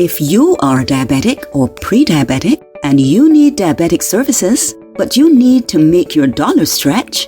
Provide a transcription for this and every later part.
If you are diabetic or pre-diabetic and you need diabetic services, but you need to make your dollar stretch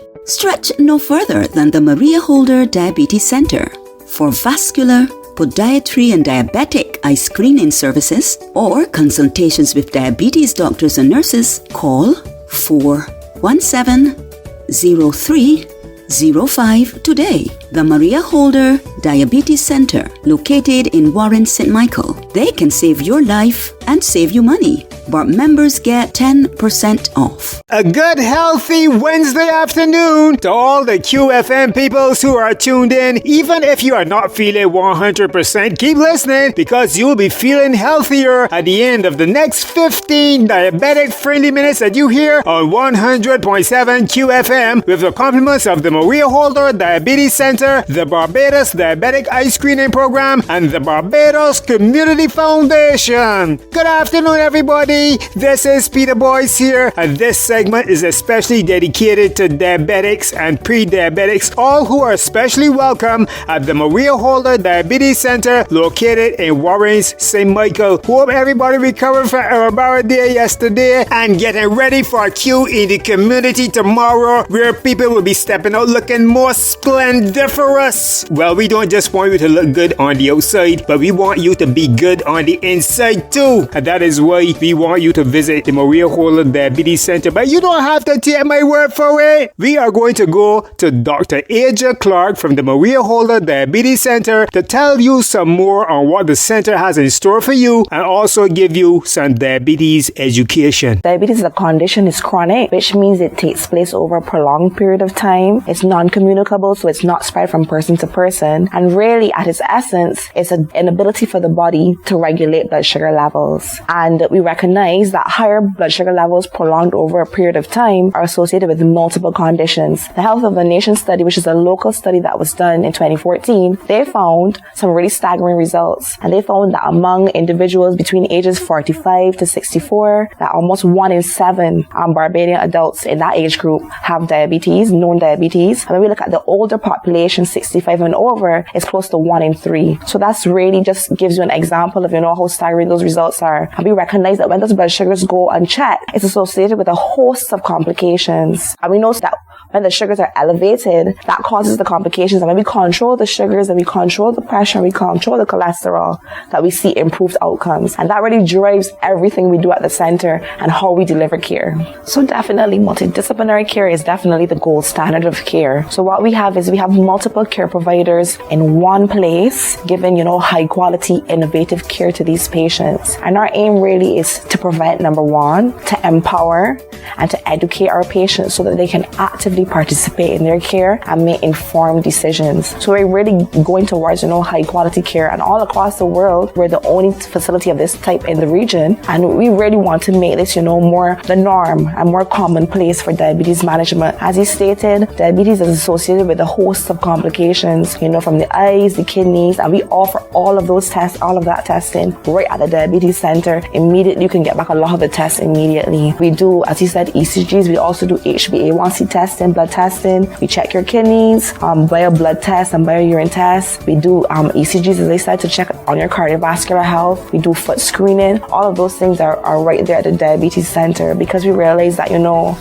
no further than the Maria Holder Diabetes Center. For vascular, podiatry and diabetic eye screening services or consultations with diabetes doctors and nurses, call 417-0305 today. The Maria Holder Diabetes Center, located in Warren, St. Michael. They can save your life and save you money. But members get 10% off. A good, healthy Wednesday afternoon to all the QFM peoples who are tuned in. Even if you are not feeling 100%, keep listening because you'll be feeling healthier at the end of the next 15 diabetic-friendly minutes that you hear on 100.7 QFM with the compliments of the Maria Holder Diabetes Center, the Barbados Diabetic Eye Screening Program, and the Barbados Community Foundation. Good afternoon, everybody. This is Peter Boyce here, and this segment is especially dedicated to diabetics and pre-diabetics, all who are especially welcome at the Maria Holder Diabetes Center located in Warren's, St. Michael. Hope everybody recovered from our Barbados day yesterday and getting ready for a queue in the community tomorrow where people will be stepping out looking more splendiferous. Well, we don't just want you to look good on the outside, but we want you to be good on the inside too. And that is why we want you to visit the Maria Holder Diabetes Center, but you don't have to take my word for it. We are going to go to Dr. Aja Clark from the Maria Holder Diabetes Center to tell you some more on what the center has in store for you and also give you some diabetes education. Diabetes is a condition, it's chronic, which means it takes place over a prolonged period of time. It's non-communicable, so it's not spread from person to person. And really, at its essence, it's an inability for the body to regulate blood sugar levels. And we recognize that higher blood sugar levels prolonged over a period of time are associated with multiple conditions. The Health of the Nation study, which is a local study that was done in 2014, they found some really staggering results. And they found that among individuals between ages 45 to 64, that almost 1 in 7 Barbadian adults in that age group have diabetes, known diabetes. And when we look at the older population, 65 and over, it's close to 1 in 3. So that's really just gives you an example of, how staggering those results are. And we recognize that when those blood sugars go unchecked, it's associated with a host of complications. And we know that when the sugars are elevated, that causes the complications. And when we control the sugars and we control the pressure and we control the cholesterol, that we see improved outcomes. And that really drives everything we do at the center and how we deliver care. So definitely multidisciplinary care is definitely the gold standard of care. So what we have is we have multiple care providers in one place, giving, high quality, innovative care to these patients. And our aim really is to prevent, number one, to empower and to educate our patients so that they can actively participate in their care and make informed decisions. So we're really going towards, high quality care, and all across the world, we're the only facility of this type in the region. And we really want to make this, more the norm and more commonplace for diabetes management. As he stated, diabetes is associated with a host of complications, from the eyes, the kidneys, and we offer all of those tests, all of that testing right at the diabetes center. Immediately, you can get back a lot of the tests immediately. We do, as he said, ECGs. We also do HbA1c testing, blood testing. We check your kidneys via blood tests and via urine tests. We do ECGs, as I said, to check on your cardiovascular health. We do foot screening. All of those things are right there at the diabetes center, because we realize that,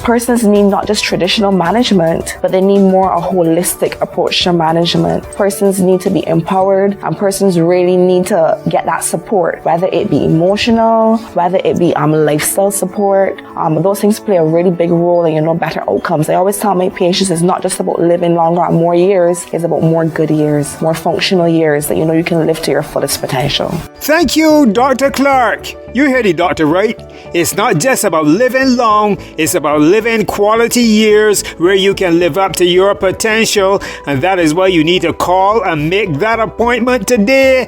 persons need not just traditional management, but they need more a holistic approach to management. Persons need to be empowered, and persons really need to get that support, whether it be emotional, whether it be lifestyle support. Those things play a really big role in, better outcomes. I always tell my patients it's not just about living longer and more years, it's about more good years, more functional years that, you can live to your fullest potential. Thank you, Dr. Clark. You heard the doctor, right? It's not just about living long, it's about living quality years where you can live up to your potential. And that is why you need to call and make that appointment today.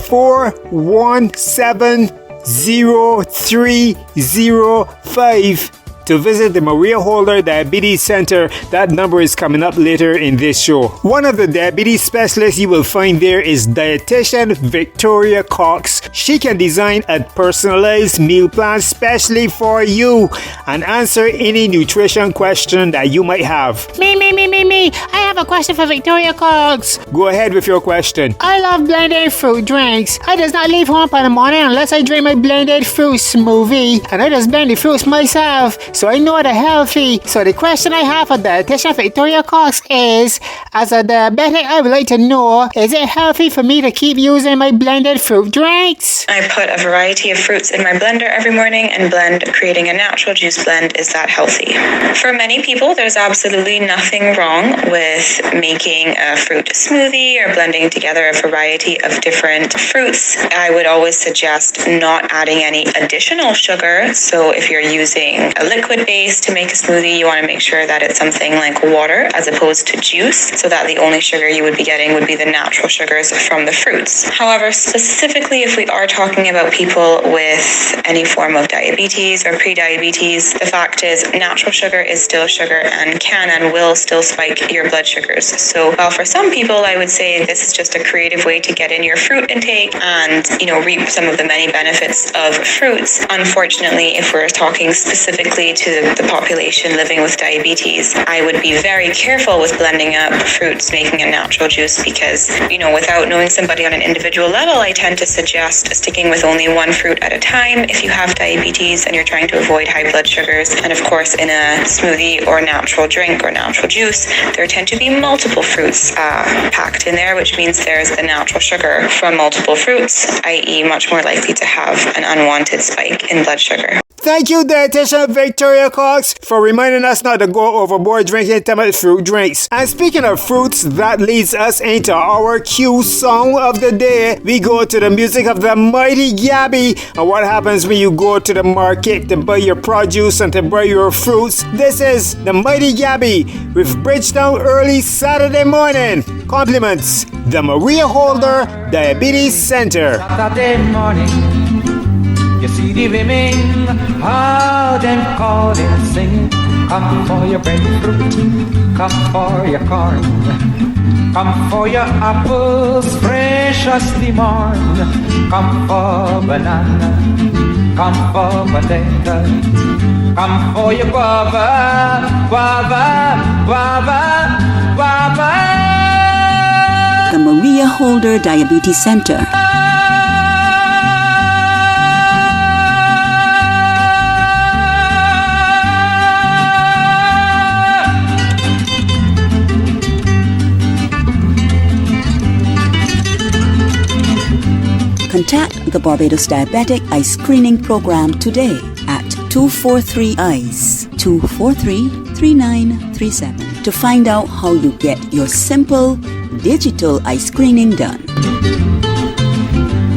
417-0305. to visit the Maria Holder Diabetes Center. That number is coming up later in this show. One of the diabetes specialists you will find there is dietitian Victoria Cox. She can design a personalized meal plan specially for you and answer any nutrition question that you might have. Me. I have a question for Victoria Cox. Go ahead with your question. I love blended fruit drinks. I does not leave home in the morning unless I drink my blended fruit smoothie. And I just blend the fruits myself, so I know they're healthy. So the question I have for dietitian Victoria Cox is, as a diabetic, I would like to know, is it healthy for me to keep using my blended fruit drinks? I put a variety of fruits in my blender every morning and blend, creating a natural juice blend. Is that healthy? For many people, there's absolutely nothing wrong with making a fruit smoothie or blending together a variety of different fruits. I would always suggest not adding any additional sugar. So if you're using a liquid base to make a smoothie, you want to make sure that it's something like water as opposed to juice, so that the only sugar you would be getting would be the natural sugars from the fruits. However, specifically if we are talking about people with any form of diabetes or pre-diabetes, the fact is natural sugar is still sugar and can and will still spike your blood sugars. So while for some people I would say this is just a creative way to get in your fruit intake and, reap some of the many benefits of fruits, unfortunately, if we're talking specifically to the population living with diabetes, I would be very careful with blending up fruits, making a natural juice, because, without knowing somebody on an individual level, I tend to suggest sticking with only one fruit at a time if you have diabetes and you're trying to avoid high blood sugars. And of course, in a smoothie or natural drink or natural juice, there tend to be multiple fruits packed in there, which means there's the natural sugar from multiple fruits, i.e. much more likely to have an unwanted spike in blood sugar. Thank you, dietitian Victoria Cox, for reminding us not to go overboard drinking too much fruit drinks. And speaking of fruits, that leads us into our Q song of the day. We go to the music of the mighty Gabby. And what happens when you go to the market to buy your produce and to buy your fruits? This is the mighty Gabby with Bridgetown Early Saturday Morning. Compliments, the Maria Holder Diabetes Center. Saturday morning, you see the women, how them calling, singing. Come for your breadfruit, come for your corn, come for your apples, fresh as the morn. Come for banana, come for potato, come for your guava, guava, guava, guava. The Maria Holder Diabetes Center. Contact the Barbados Diabetic Eye Screening Program today at 243-EYES, 243-3937 to find out how you get your simple digital eye screening done.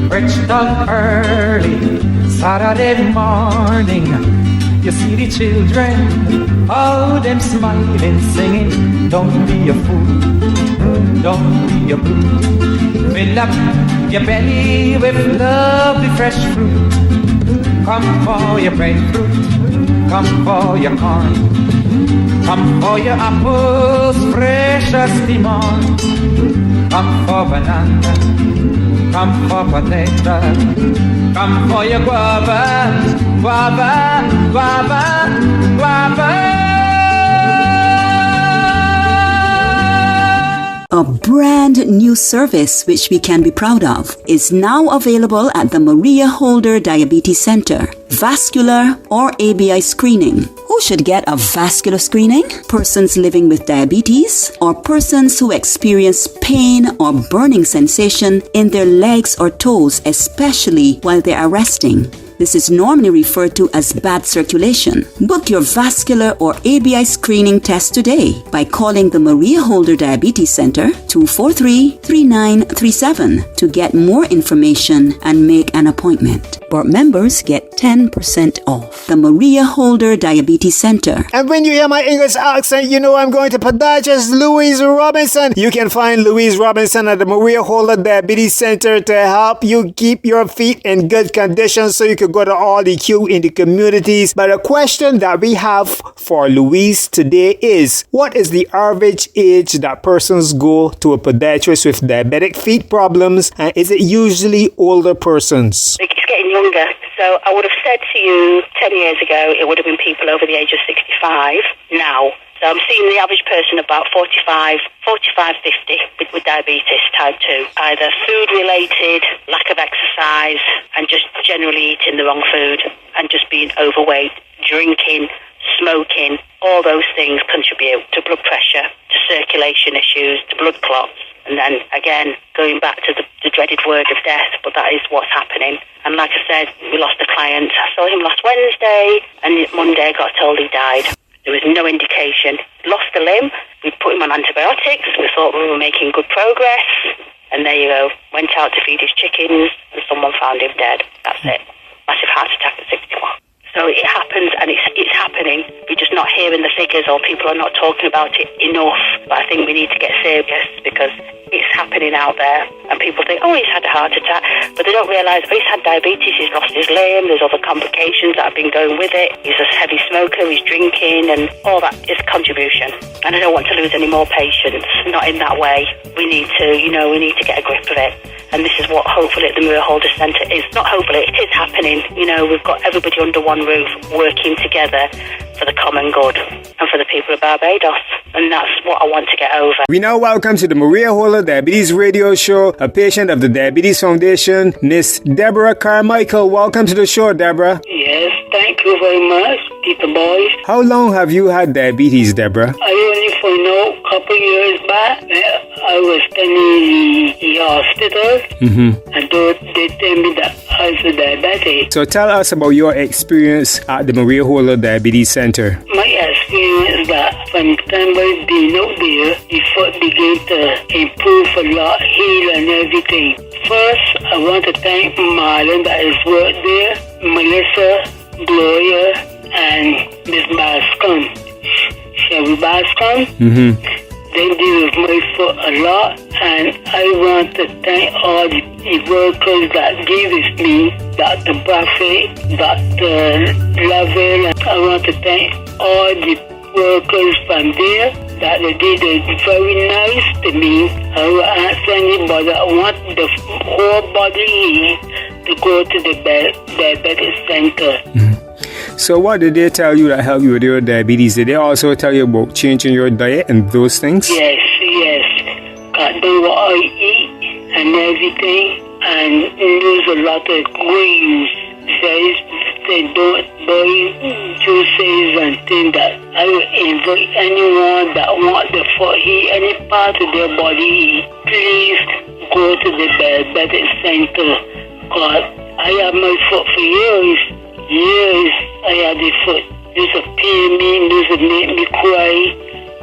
Bridgetown early, Saturday morning, you see the children, all them smiling, singing. Don't be a fool, don't be a fool. Fill up your belly with lovely fresh fruit. Come for your breadfruit, come for your corn, come for your apples, fresh as the morn. Come for banana, come for potato, come for your guava, guava, guava, guava. A brand new service which we can be proud of is now available at the Maria Holder Diabetes Center. Vascular or ABI screening. Who should get a vascular screening? Persons living with diabetes or persons who experience pain or burning sensation in their legs or toes, especially while they are resting. This is normally referred to as bad circulation. Book your vascular or ABI screening test today by calling the Maria Holder Diabetes Center 243-3937 to get more information and make an appointment. but members get 10% off. The Maria Holder Diabetes Center. And when you hear my English accent, you know I'm going to podiatrist Louise Robinson. You can find Louise Robinson at the Maria Holder Diabetes Center to help you keep your feet in good condition so you can go to all the Q in the communities. But a question that we have for Louise today is, what is the average age that persons go to a podiatrist with diabetic feet problems, and is it usually older persons? It's getting younger. So I would have said to you 10 years ago, it would have been people over the age of 65 now. So I'm seeing the average person about 45, 50 with diabetes type 2. Either food-related, lack of exercise, and just generally eating the wrong food, and just being overweight, drinking, smoking. All those things contribute to blood pressure, to circulation issues, to blood clots. And then, again, going back to the dreaded word of death, but that is what's happening. And like I said, we lost a client. I saw him last Wednesday, and Monday I got told he died. There was no indication. Lost a limb. We put him on antibiotics. We thought we were making good progress. And there you go. Went out to feed his chickens, and someone found him dead. That's it. Massive heart attack at 61. So it happens, and it's happening. We're just not hearing the figures, or people are not talking about it enough. But I think we need to get serious, because it's happening out there. And people think, oh, he's had a heart attack. But they don't realise, oh, he's had diabetes, he's lost his limb, there's other complications that have been going with it. He's a heavy smoker, he's drinking, and all that is contribution. And I don't want to lose any more patients. Not in that way. We need to get a grip of it. And this is what hopefully at the Maria Holder Centre is. Not hopefully, it is happening. We've got everybody under one roof working together for the common good and for the people of Barbados. And that's what I want to get over. We now welcome to the Maria Holder Diabetes Radio Show a patient of the Diabetes Foundation, Miss Deborah Carmichael. Welcome to the show, Deborah. Yes, thank you very much, Peter Boy. How long have you had diabetes, Deborah? I only found out a couple years back. I was standing in the hospital, and they tell me that I was a diabetic. So tell us about your experience at the Maria Holder Diabetes Center. My experience is that from the time I've been out there, the foot began to improve a lot, heal and everything. First, I want to thank Marlon that has worked there, Melissa, Gloria, and Miss Bascom. Sherry Bascom. They did with my foot a lot, and I want to thank all the workers that gave it me, Dr. Buffett, Dr. Lavelle, and I want to thank all the workers from there that they did it very nice to me. I will ask anybody that want the whole body to go to the diabetes center. So what did they tell you that helped you with your diabetes? Did they also tell you about changing your diet and those things? Yes. Cut down what I eat and everything, and use a lot of greens. They don't buy juices and things that I would invite anyone that want the foot heat, any part of their body, please go to the diabetic center. Because I have my foot for years. I had the foot. Used to pain me, used to make me cry,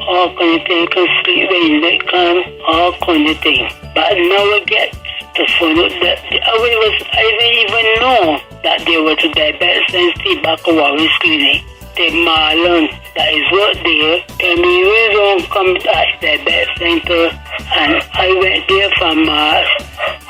all kind of things. I can sleep when they come, all kind of things. But now I get to find out that I didn't even know that they were to diabetes center back at Warren's Clinic. The Marlon that is work there, tell me we don't come to diabetes center, and I went there for March,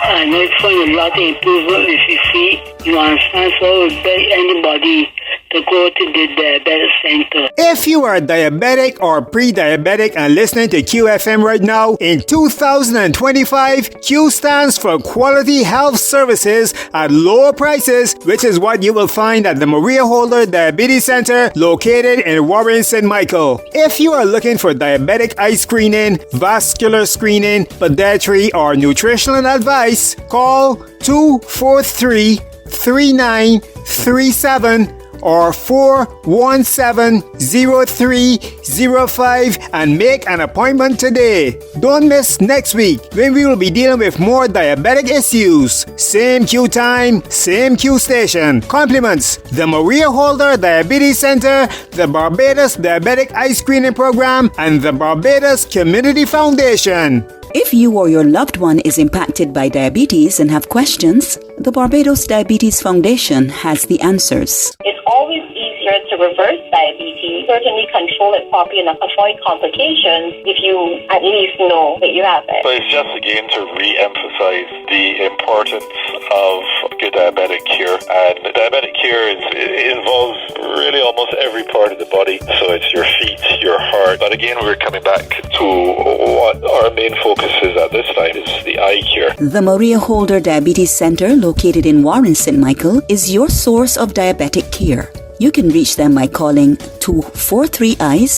and I found a lot of improvement with your feet. You understand? So I would beg anybody to go to the diabetes center. If you are diabetic or pre-diabetic and listening to QFM right now, in 2025, Q stands for Quality Health Services at lower prices, which is what you will find at the Maria Holder Diabetes Center located in Warren, St. Michael. If you are looking for diabetic eye screening, vascular screening, podiatry, or nutritional advice, call 243-3937 or 417-0305 and make an appointment today. Don't miss next week when we will be dealing with more diabetic issues. Same Q time, same Q station. Compliments the Maria Holder Diabetes Center, the Barbados Diabetic Eye Screening Program, and the Barbados Community Foundation. If you or your loved one is impacted by diabetes and have questions, the Barbados Diabetes Foundation has the answers. It's always easier to reverse diabetes, certainly control it properly and avoid complications if you at least know that you have it. But it's just again to re-emphasize the importance of good diabetic care. And diabetic care involves really almost every part of the body. So it's your feet, your heart. But again, we're coming back to what our main focus is at this time is the eye care. The Maria Holder Diabetes Center, located in Warren, St. Michael, is your source of diabetic care. You can reach them by calling 243 Eyes